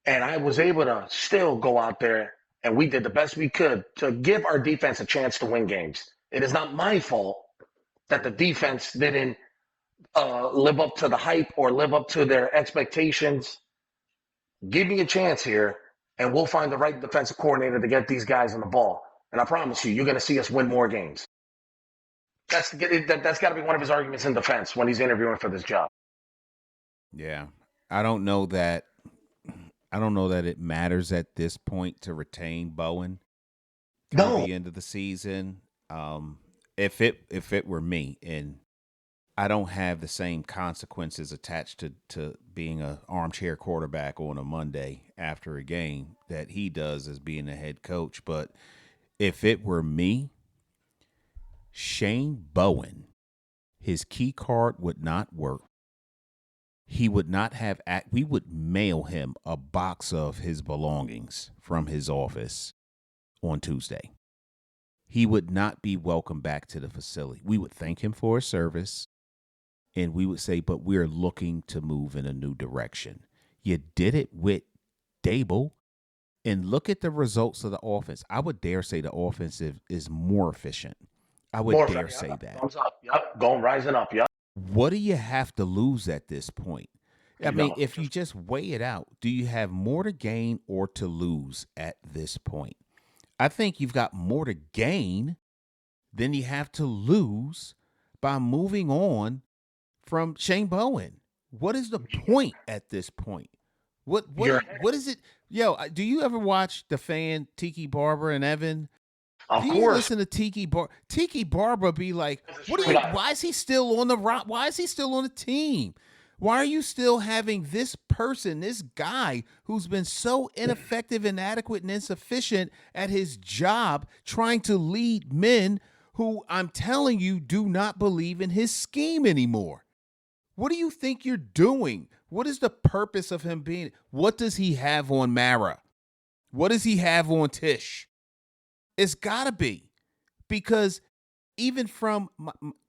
And I was able to still go out there and we did the best we could to give our defense a chance to win games. It is not my fault that the defense didn't live up to the hype or live up to their expectations. Give me a chance here, and we'll find the right defensive coordinator to get these guys on the ball. And I promise you're going to see us win more games. That's got to be one of his arguments in defense when he's interviewing for this job.
Yeah. I don't know that I don't know that it matters at this point to retain Bowen through
No,
the end of the season. If it were me, and I don't have the same consequences attached to being an armchair quarterback on a Monday after a game that he does as being a head coach. But if it were me, Shane Bowen, his key card would not work. He would not have we would mail him a box of his belongings from his office on Tuesday. He would not be welcome back to the facility. We would thank him for his service, and we would say, but we're looking to move in a new direction. You did it with Dable, and look at the results of the offense. I would dare say the offense is more efficient. I would dare say that.
Thumbs up. Yep. Rising up. Yep.
What do you have to lose at this point? I mean,
don't.
if you just weigh it out, do you have more to gain or to lose at this point? I think you've got more to gain than you have to lose by moving on from Shane Bowen. What is the point at this point? What is it? Yo, do you ever watch The Fan, Tiki Barber and Evan?
Of
Do you
course.
listen to Tiki Barber be like, why is he still on the rock? Why is he still on the team? Why are you still having this person, this guy who's been so ineffective, inadequate, and insufficient at his job trying to lead men who I'm telling you do not believe in his scheme anymore? What do you think you're doing? What is the purpose of him being? What does he have on Mara? What does he have on Tish? It's got to be, because even from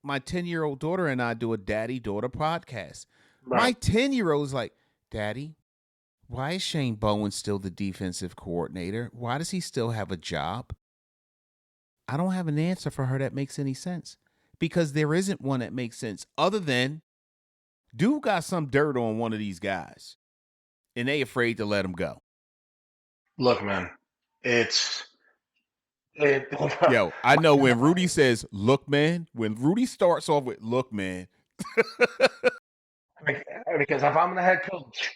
my 10-year-old daughter and I do a daddy-daughter podcast. Right. My 10-year-old is like, Daddy, why is Shane Bowen still the defensive coordinator? Why does he still have a job? I don't have an answer for her that makes any sense, because there isn't one that makes sense other than dude got some dirt on one of these guys, and they afraid to let him go.
Look, man,
Yo, I know when Rudy says, look, man, when Rudy starts off with, look, man.
Because if I'm the head coach,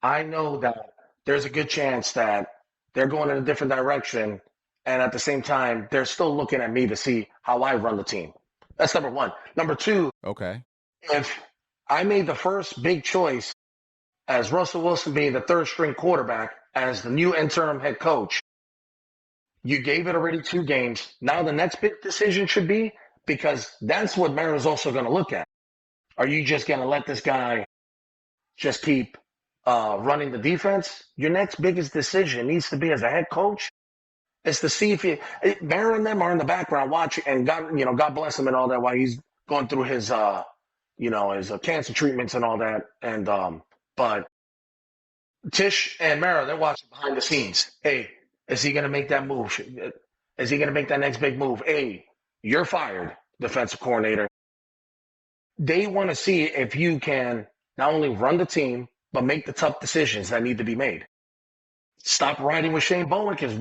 I know that there's a good chance that they're going in a different direction. And at the same time, they're still looking at me to see how I run the team. That's number one. Number two,
okay,
if I made the first big choice as Russell Wilson being the third string quarterback as the new interim head coach, you gave it already 2 games. Now the next big decision should be, because that's what Mara's also going to look at. Are you just going to let this guy just keep running the defense? Your next biggest decision needs to be, as a head coach, is to see if Mara and them are in the background watching, and God bless him and all that while he's going through his his cancer treatments and all that. And but Tish and Mara, they're watching behind the scenes. Hey, is he going to make that move? Is he going to make that next big move? Hey, you're fired, defensive coordinator. They want to see if you can not only run the team, but make the tough decisions that need to be made. Stop riding with Shane Bowen, because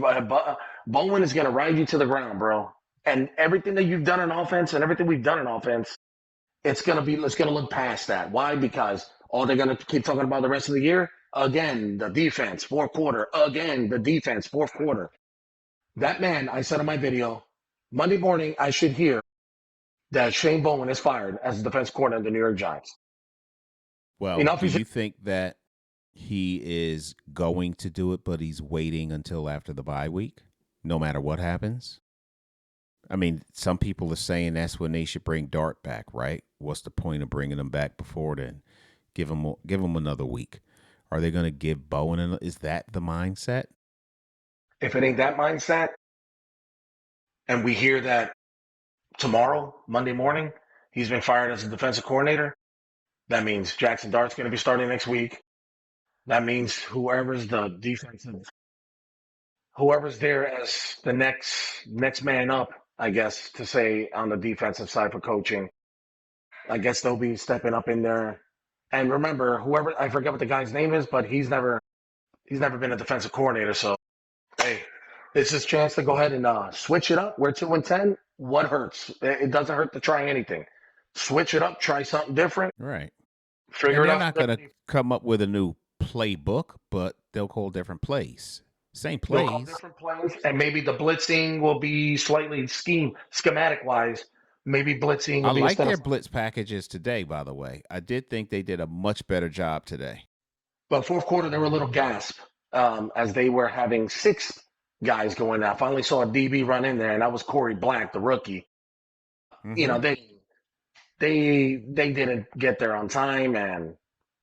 Bowen is going to ride you to the ground, bro. And everything that you've done in offense and everything we've done in offense, it's going to look past that. Why? Because all they're going to keep talking about the rest of the year, again, the defense, fourth quarter, again, the defense, fourth quarter. That man, I said in my video, Monday morning, I should hear that Shane Bowen is fired as the defense coordinator of the New York Giants.
Well, do you think that he is going to do it, but he's waiting until after the bye week, no matter what happens? I mean, some people are saying that's when they should bring Dart back, right? What's the point of bringing him back before then? Give him another week. Are they going to give Bowen is that the mindset?
If it ain't that mindset, and we hear that tomorrow, Monday morning, he's been fired as a defensive coordinator, that means Jackson Dart's going to be starting next week. That means whoever's there as the next man up, I guess, to say, on the defensive side for coaching, I guess they'll be stepping up in there. And remember, I forget what the guy's name is, but he's never been a defensive coordinator. So, hey, it's his chance to go ahead and switch it up. We're 2-10. What hurts? It doesn't hurt to try anything. Switch it up. Try something different.
Right.
Figure it out.
They're not going to come up with a new playbook, but they'll call different plays. Same
They'll call
plays.
different plays, and maybe the blitzing will be slightly schematic-wise. Maybe blitzing will
I
be
like
instead
their
of.
blitz packages today, by the way. I did think they did a much better job today.
But fourth quarter, they were a little gasp as they were having 6 guys going out. Finally saw a DB run in there, and that was Corey Black, the rookie.
Mm-hmm.
They didn't get there on time, and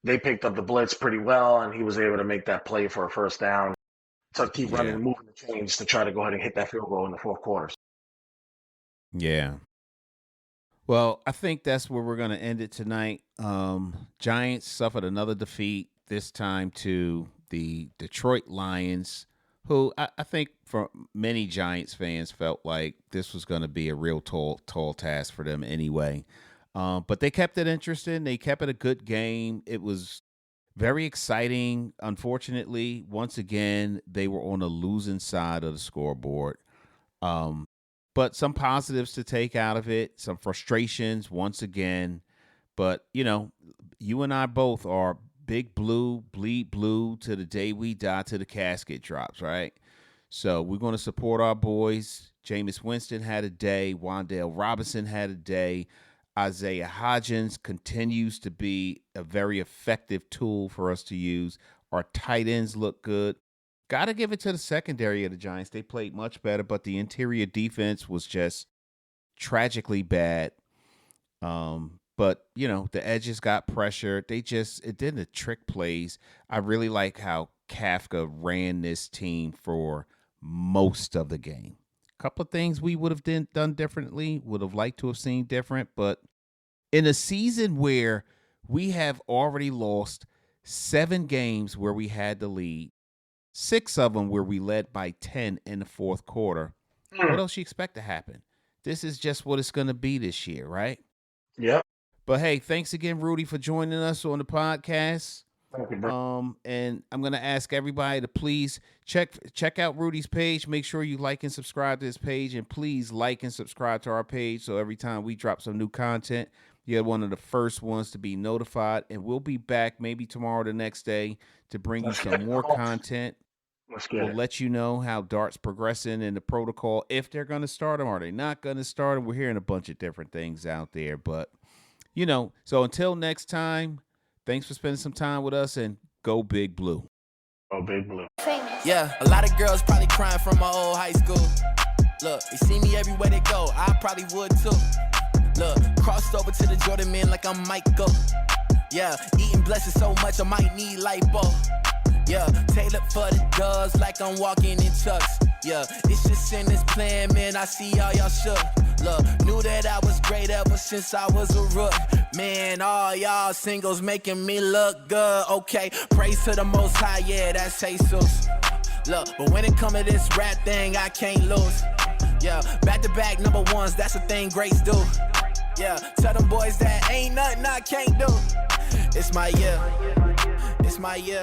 they picked up the blitz pretty well, and he was able to make that play for a first down to keep running and moving the chains to try to go ahead and hit that field goal in the fourth quarter.
Yeah. Well, I think that's where we're going to end it tonight. Giants suffered another defeat, this time to the Detroit Lions, who I think for many Giants fans felt like this was going to be a real tall task for them anyway. But they kept it interesting. They kept it a good game. It was very exciting. Unfortunately, once again, they were on the losing side of the scoreboard. But some positives to take out of it, some frustrations once again. But, you and I both are big blue, bleed blue to the day we die, to the casket drops, right? So we're going to support our boys. Jameis Winston had a day. Wan'Dale Robinson had a day. Isaiah Hodgins continues to be a very effective tool for us to use. Our tight ends look good. Got to give it to the secondary of the Giants. They played much better, but the interior defense was just tragically bad. But, the edges got pressured. It did the trick plays. I really like how Kafka ran this team for most of the game. A couple of things we would have done differently, would have liked to have seen different. But in a season where we have already lost 7 games where we had the lead, 6 of them where we led by 10 in the fourth quarter, what else you expect to happen? This is just what it's going to be this year, right?
Yep.
But hey, thanks again, Rudy, for joining us on the podcast.
Thank you, bro.
And I'm going to ask everybody to please check out Rudy's page. Make sure you like and subscribe to his page, and please like and subscribe to our page so every time we drop some new content, you're one of the first ones to be notified. And we'll be back maybe tomorrow or the next day to bring you some more content. We'll let you know how Dart's progressing in the protocol, if they're going to start him, are they not going to start him. We're hearing a bunch of different things out there, but so until next time, thanks for spending some time with us, and go Big Blue.
Go Big Blue.
Yeah, a lot of girls probably crying from my old high school. Look, they see me everywhere they go. I probably would too. Look, crossed over to the Jordan man like I'm Michael. Yeah, eating blessings so much I might need lipo. Yeah, tailored for the doves like I'm walking in chucks. Yeah, it's just in this plan, man, I see all y'all shook. Look, knew that I was great ever since I was a rook. Man, all y'all singles making me look good. Okay, praise to the Most High, yeah, that's Jesus. Look, but when it come to this rap thing, I can't lose. Yeah, back-to-back number ones, that's the thing greats do. Yeah, tell them boys that ain't nothing I can't do. It's my year. It's my year.